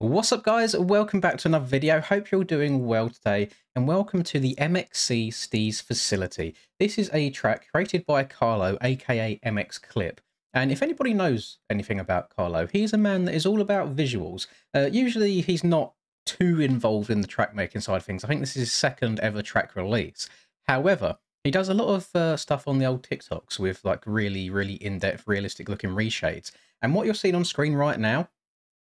What's up guys, welcome back to another video. Hope you're doing well today and welcome to the MXC Steez facility. This is a track created by Carlo aka MX Clip, and if anybody knows anything about Carlo, he's a man that is all about visuals. Usually he's not too involved in the track making side of things. I think this is his second ever track release. However, he does a lot of stuff on the old TikToks with like really in-depth realistic looking reshades, and what you're seeing on screen right now,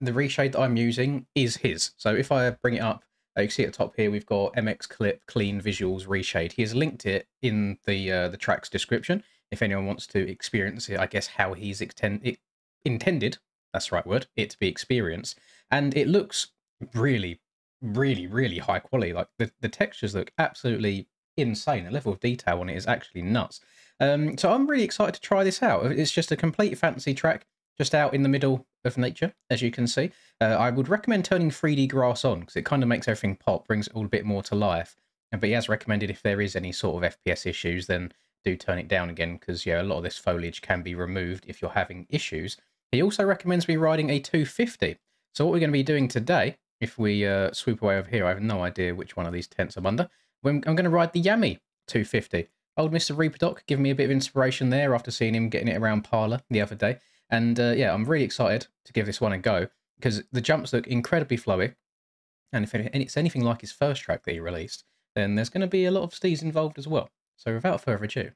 the reshade that I'm using is his. So if I bring it up, you can see at the top here, we've got MX Clip Clean Visuals Reshade. He has linked it in the track's description. If anyone wants to experience it, I guess how he's intended, that's the right word, it to be experienced. And it looks really high quality. Like the textures look absolutely insane. The level of detail on it is actually nuts. So I'm really excited to try this out. It's just a complete fantasy track, just out in the middle of nature, as you can see. I would recommend turning 3D grass on because it kind of makes everything pop, brings it all a bit more to life. But he has recommended if there is any sort of FPS issues, then do turn it down again because, yeah, a lot of this foliage can be removed if you're having issues. He also recommends me riding a 250. So what we're going to be doing today, if we swoop away over here, I have no idea which one of these tents I'm under. I'm going to ride the Yami 250. Old Mr. Reaperdoc giving me a bit of inspiration there after seeing him getting it around Parlour the other day. And yeah, I'm really excited to give this one a go because the jumps look incredibly flowy. And if it's anything like his first track that he released, then there's going to be a lot of steez involved as well. So without further ado,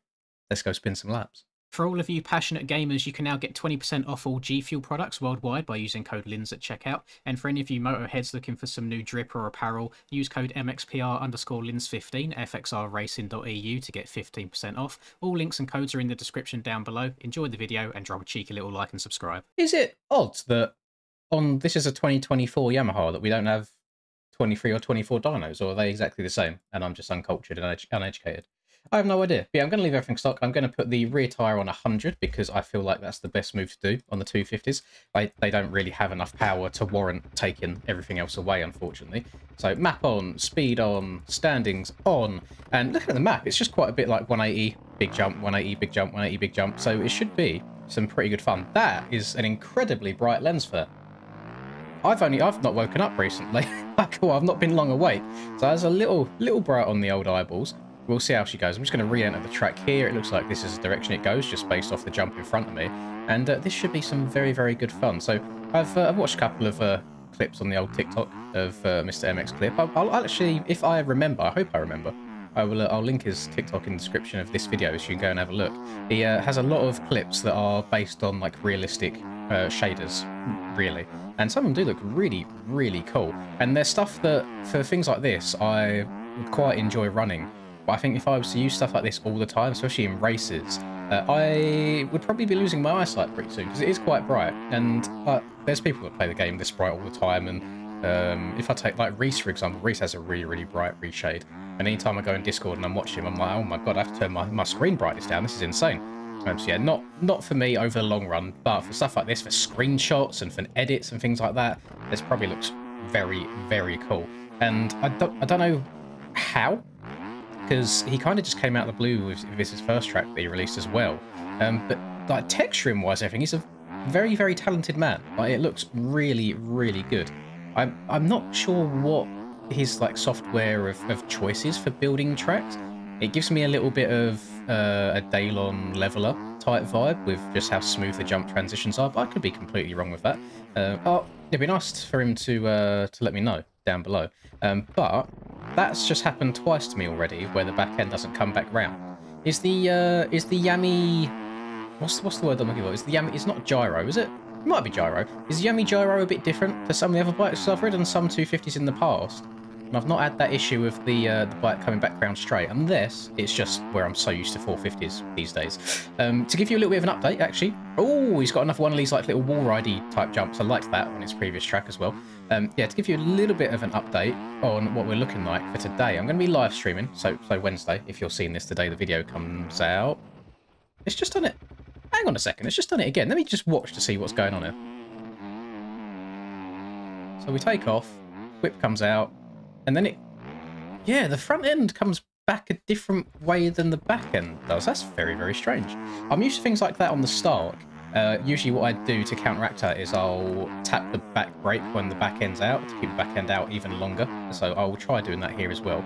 let's go spin some laps. For all of you passionate gamers, you can now get 20% off all G Fuel products worldwide by using code LINS at checkout. And for any of you motorheads looking for some new drip or apparel, use code MXPR_LINS15 fxrracing.eu to get 15% off. All links and codes are in the description down below. Enjoy the video and drop a cheeky little like and subscribe. Is it odd that this is a 2024 Yamaha that we don't have 23 or 24 dynos, or are they exactly the same and I'm just uncultured and uneducated? I have no idea. But yeah, I'm going to leave everything stock. I'm going to put the rear tyre on 100 because I feel like that's the best move to do on the 250s. They don't really have enough power to warrant taking everything else away, unfortunately. So map on, speed on, standings on. And looking at the map, it's just quite a bit like 180, big jump, 180, big jump, 180, big jump. So it should be some pretty good fun. That is an incredibly bright lens flare. I've not woken up recently. Cool, I've not been long awake. So that's a little bright on the old eyeballs. We'll see how she goes. I'm just going to re-enter the track here. It looks like this is the direction it goes, just based off the jump in front of me. And this should be some very good fun. So I've watched a couple of clips on the old TikTok of Mr. MX Clip. I'll actually, if I remember, I hope I remember, I'll link his TikTok in the description of this video so you can go and have a look. He has a lot of clips that are based on like realistic shaders, really. And some of them do look really cool. And there's stuff that, for things like this, I would quite enjoy running. But I think if I was to use stuff like this all the time, especially in races, I would probably be losing my eyesight pretty soon because it is quite bright. And there's people that play the game this bright all the time. And if I take like Reese, for example, Reese has a really bright reshade. And anytime I go in Discord and I'm watching him, I'm like, oh my god, I have to turn my screen brightness down. This is insane. So yeah, not for me over the long run, but for stuff like this, for screenshots and for edits and things like that, this probably looks very cool. And I don't know how, because he kind of just came out of the blue with this his first track that he released as well. But like texturing wise, everything, he's a very talented man. Like it looks really good. I'm not sure what his like software of choices for building tracks. It gives me a little bit of a Daylon leveler type vibe with just how smooth the jump transitions are, but I could be completely wrong with that. It'd be nice for him to let me know down below. But that's just happened twice to me already, where the back end doesn't come back round. Is the Yami, what's the word I'm looking for? Is the Yami? It's not gyro, is it? It might be gyro. Is the Yami gyro a bit different to some of the other bikes I've ridden, some 250s in the past? And I've not had that issue with the bike coming back round straight, unless it's just where I'm so used to 450s these days. To give you a little bit of an update, actually. Oh, he's got another one of these like little wall ridey type jumps. I liked that on his previous track as well. Yeah, to give you a little bit of an update on what we're looking like for today, I'm going to be live streaming. So Wednesday, if you're seeing this today, the video comes out. It's just done it. Hang on a second, it's just done it again. Let me just watch to see what's going on here. So we take off, whip comes out. And then yeah, the front end comes back a different way than the back end does. That's very strange. I'm used to things like that on the start, Usually what I do to counteract that is I'll tap the back brake when the back end's out to keep the back end out even longer. So I will try doing that here as well.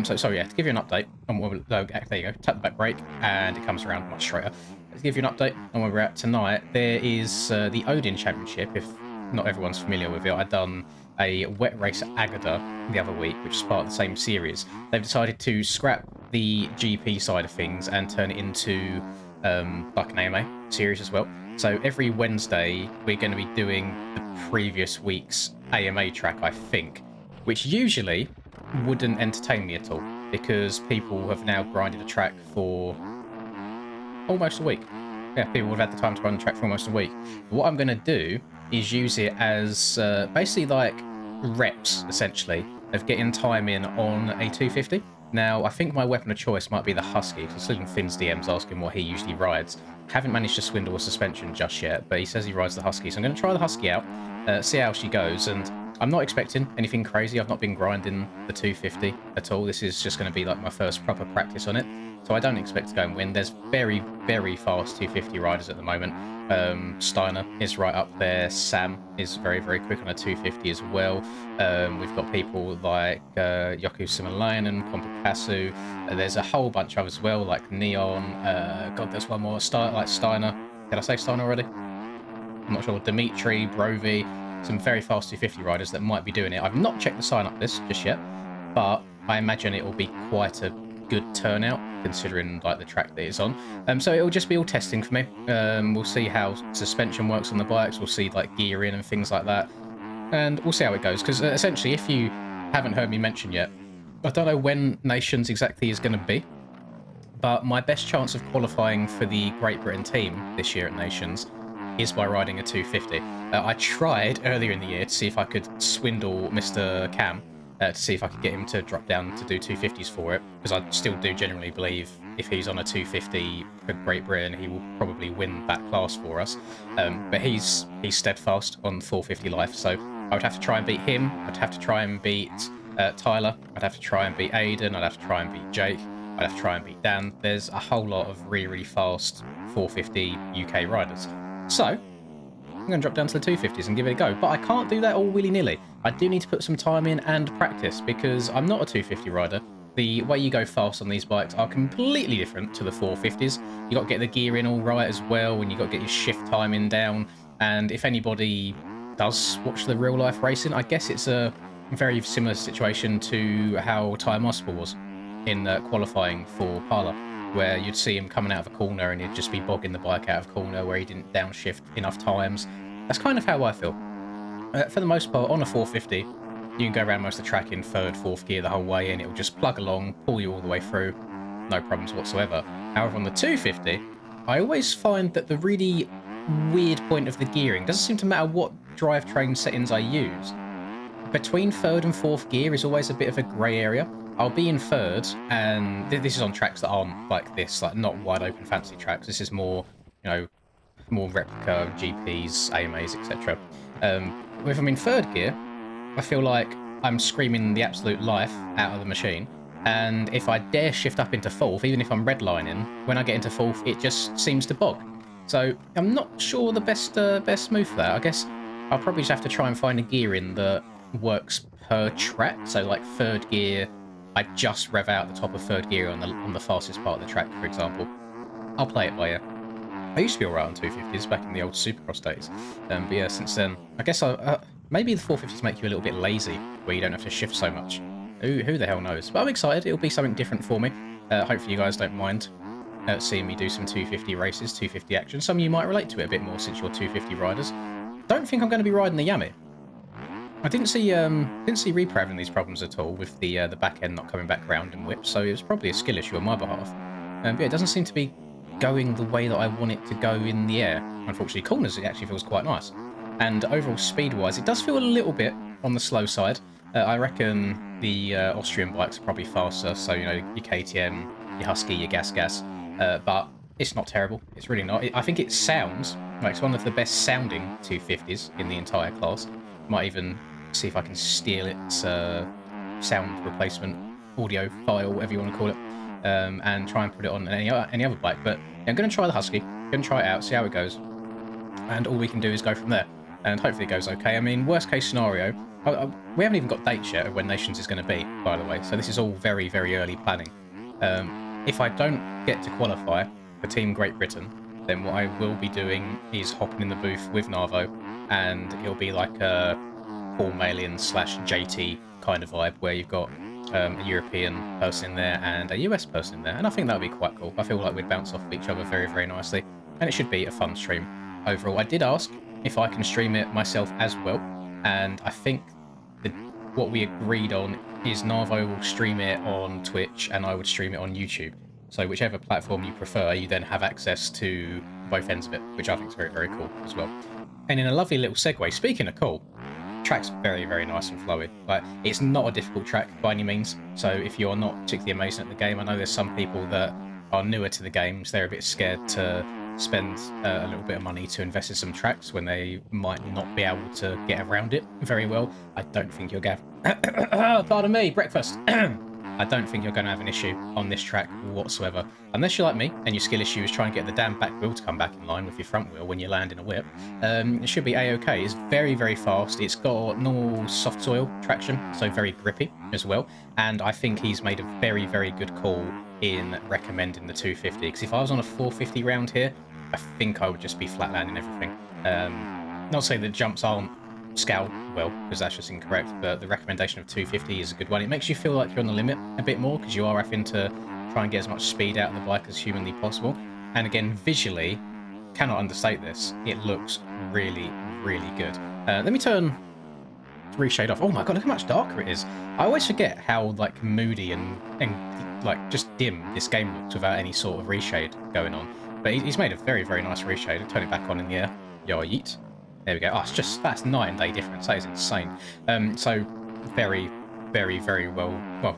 So yeah, to give you an update on where there you go, tap the back brake and it comes around much straighter. To give you an update on where we're at tonight, there is the Odin Championship. If not everyone's familiar with it, I've done a wet race at Agada the other week, which is part of the same series. They've decided to scrap the GP side of things and turn it into like an AMA series as well. So every Wednesday we're going to be doing the previous week's AMA track, I think, which usually wouldn't entertain me at all because people have now grinded a track for almost a week. Yeah, people have had the time to run the track for almost a week. What I'm going to do is use it as basically like reps, essentially, of getting time in on a 250. Now, I think my weapon of choice might be the Husky, because still in Finn's DMs asking what he usually rides. Haven't managed to swindle a suspension just yet, but he says he rides the Husky, so I'm going to try the Husky out, see how she goes, and I'm not expecting anything crazy. I've not been grinding the 250 at all. This is just going to be like my first proper practice on it, so I don't expect to go and win. There's very, very fast 250 riders at the moment. Steiner is right up there. Sam is very, very quick on a 250 as well. We've got people like Yoku Simalainen, Pompakasu. There's a whole bunch of others as well, like Neon. God, there's one more. Like Steiner. Did I say Steiner already? I'm not sure. Dimitri, Brovi. Some very fast 250 riders that might be doing it. I've not checked the sign-up list just yet, but I imagine it will be quite a good turnout considering like the track that it's on. So it'll just be all testing for me. We'll see how suspension works on the bikes. We'll see like gearing and things like that, and we'll see how it goes. Because essentially, if you haven't heard me mention yet, I don't know when Nations exactly is going to be, but my best chance of qualifying for the Great Britain team this year at Nations is by riding a 250. I tried earlier in the year to see if I could swindle Mr. Cam, to see if I could get him to drop down to do 250s for it, because I still do genuinely believe if he's on a 250 for Great Britain, he will probably win that class for us. But he's steadfast on 450 life, so I would have to try and beat him. I'd have to try and beat Tyler. I'd have to try and beat Aiden. I'd have to try and beat Jake. I'd have to try and beat Dan. There's a whole lot of really, really fast 450 UK riders. So I'm going to drop down to the 250s and give it a go. But I can't do that all willy-nilly. I do need to put some time in and practice because I'm not a 250 rider. The way you go fast on these bikes are completely different to the 450s. You got to get the gear in all right as well, and you got to get your shift timing down. And if anybody does watch the real-life racing, I guess it's a very similar situation to how Ty Mospel was in qualifying for Parla, where you'd see him coming out of a corner and he'd just be bogging the bike out of corner where he didn't downshift enough times. That's kind of how I feel. For the most part, on a 450, you can go around most of the track in third, fourth gear the whole way and it'll just plug along, pull you all the way through, no problems whatsoever. However, on the 250, I always find that the really weird point of the gearing doesn't seem to matter what drivetrain settings I use. Between third and fourth gear is always a bit of a grey area. I'll be in third, and this is on tracks that aren't like this, like not wide open fancy tracks. This is more, you know, more replica GPs, AMAs, etc. If I'm in third gear, I feel like I'm screaming the absolute life out of the machine. And if I dare shift up into fourth, even if I'm redlining, when I get into fourth, it just seems to bog. So I'm not sure the best move for that. I guess I'll probably just have to try and find a gearing that works per track. So like third gear, I just rev out the top of third gear on the fastest part of the track, for example. I'll play it by ear. I used to be alright on 250s back in the old Supercross days. But yeah, since then, I guess maybe the 450s make you a little bit lazy, where you don't have to shift so much. Who the hell knows? But I'm excited. It'll be something different for me. Hopefully you guys don't mind seeing me do some 250 races, 250 action. Some of you might relate to it a bit more since you're 250 riders. Don't think I'm going to be riding the Yami. I didn't see Reaper having these problems at all with the back end not coming back round in whip, so it was probably a skill issue on my behalf. But yeah, it doesn't seem to be going the way that I want it to go in the air. Unfortunately, corners it actually feels quite nice, and overall speed-wise, it does feel a little bit on the slow side. I reckon the Austrian bikes are probably faster, so you know your KTM, your Husky, your Gas, but it's not terrible. It's really not. I think it sounds like it's one of the best sounding 250s in the entire class. Might even see if I can steal its sound replacement audio file, whatever you want to call it, and try and put it on any other bike. But yeah, I'm going to try the Husky. I'm going to try it out, see how it goes. and all we can do is go from there. And hopefully it goes okay. I mean, worst case scenario, we haven't even got dates yet of when Nations is going to be, by the way. So this is all very, very early planning. If I don't get to qualify for Team Great Britain, then what I will be doing is hopping in the booth with Narvo, and it'll be like a Paul Malian / JT kind of vibe, where you've got a European person in there and a US person in there, and I think that would be quite cool. I feel like we'd bounce off of each other very, very nicely, and it should be a fun stream overall. I did ask if I can stream it myself as well, and I think what we agreed on is Narvo will stream it on Twitch and I would stream it on YouTube. So whichever platform you prefer, you then have access to both ends of it, which I think is very, very cool as well. And in a lovely little segue, speaking of cool, track's very, very nice and flowy. Like, it's not a difficult track by any means, so if you're not particularly amazing at the game, I know there's some people that are newer to the games, they're a bit scared to spend a little bit of money to invest in some tracks when they might not be able to get around it very well. I don't think you're going pardon me, breakfast. I don't think you're going to have an issue on this track whatsoever. Unless you're like me and your skill issue is trying to get the damn back wheel to come back in line with your front wheel when you land in a whip. It should be a-okay. It's very, very fast. It's got normal soft soil traction, so very grippy as well. And I think he's made a very, very good call in recommending the 250. Because if I was on a 450 round here, I think I would just be flat landing everything. Not saying the jumps aren't scaled well, because that's just incorrect, but the recommendation of 250 is a good one. It makes you feel like you're on the limit a bit more, because you are having to try and get as much speed out of the bike as humanly possible. And again, visually, cannot understate this, it looks really, really good. Let me turn reshade off. Oh my god, look how much darker it is. I always forget how like moody and like just dim this game looks without any sort of reshade going on. But he's made a very, very nice reshade. I'll turn it back on in the air. Yo, yeet. There we go. Oh, it's just, that's 9-day difference. That is insane. So very, very, very well,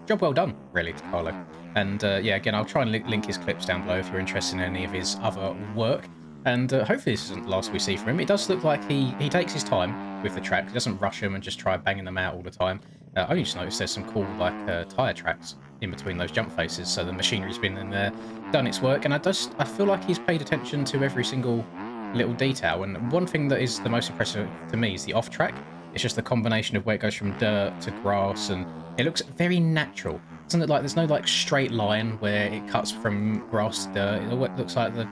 job well done, really, to Carlo. And yeah, again, I'll try and link his clips down below if you're interested in any of his other work. And hopefully this isn't the last we see from him. It does look like he takes his time with the tracks. He doesn't rush them and just try banging them out all the time. I only just noticed there's some cool like tyre tracks in between those jump faces, so the machinery's been in there, done its work, and I feel like he's paid attention to every single little detail. And one thing that is the most impressive to me is the off track. It's just the combination of where it goes from dirt to grass, and it looks very natural. It doesn't look like there's no like straight line where it cuts from grass to dirt. It looks like the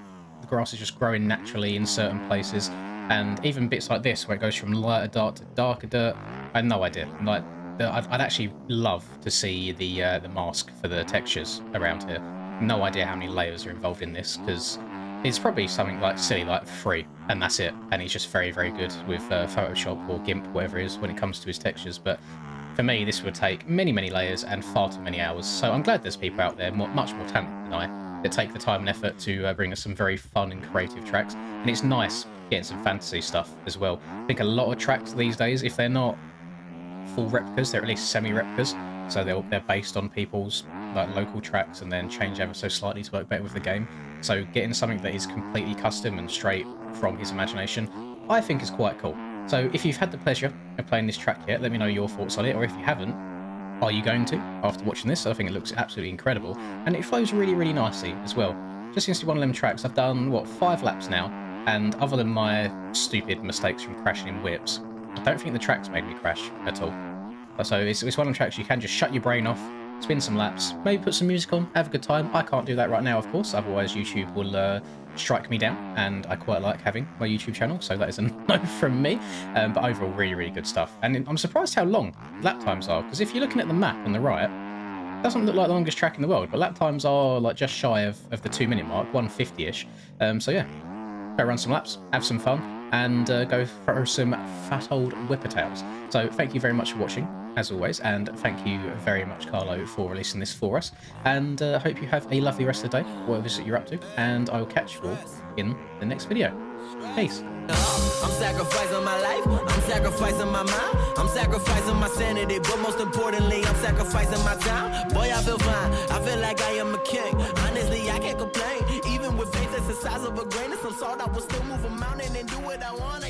grass is just growing naturally in certain places, and even bits like this where it goes from lighter dirt to darker dirt. I had no idea. Like, I'd actually love to see the mask for the textures around here. No idea how many layers are involved in this, because it's probably something like silly, like 3, and that's it. And he's just very, very good with Photoshop or GIMP, whatever it is, when it comes to his textures. But for me, this would take many, many layers and far too many hours. So I'm glad there's people out there, much more talented than I, that take the time and effort to bring us some very fun and creative tracks. And it's nice getting some fantasy stuff as well. I think a lot of tracks these days, if they're not full replicas, they're at least semi-replicas. So they're based on people's like local tracks and then change ever so slightly to work better with the game. So getting something that is completely custom and straight from his imagination, I think is quite cool. So if you've had the pleasure of playing this track yet, let me know your thoughts on it, or if you haven't, are you going to after watching this? I think it looks absolutely incredible, and it flows really, really nicely as well. Just seems to be one of them tracks. I've done, what, 5 laps now, and other than my stupid mistakes from crashing in whips, I don't think the track's made me crash at all. So it's one of the tracks you can just shut your brain off, spin some laps, maybe put some music on, have a good time. I can't do that right now, of course, otherwise YouTube will strike me down, and I quite like having my YouTube channel, so that is a no from me. But overall, really, really good stuff. And I'm surprised how long lap times are, because if you're looking at the map on the right, it doesn't look like the longest track in the world, but lap times are like just shy of the 2-minute mark, 150-ish. So yeah, go run some laps, have some fun, and go for some fat old whippertails. So thank you very much for watching, as always, and thank you very much, Carlo, for releasing this for us. And I hope you have a lovely rest of the day, whatever it is that you're up to, and I will catch you all in the next video. Peace. I'm sacrificing my life, I'm sacrificing my mind, I'm sacrificing my sanity, but most importantly, I'm sacrificing my time. Boy, I feel fine, I feel like I am a king. Honestly, I can't complain. Even with faith that's the size of a grain of some salt, I will still move a mountain and do what I want.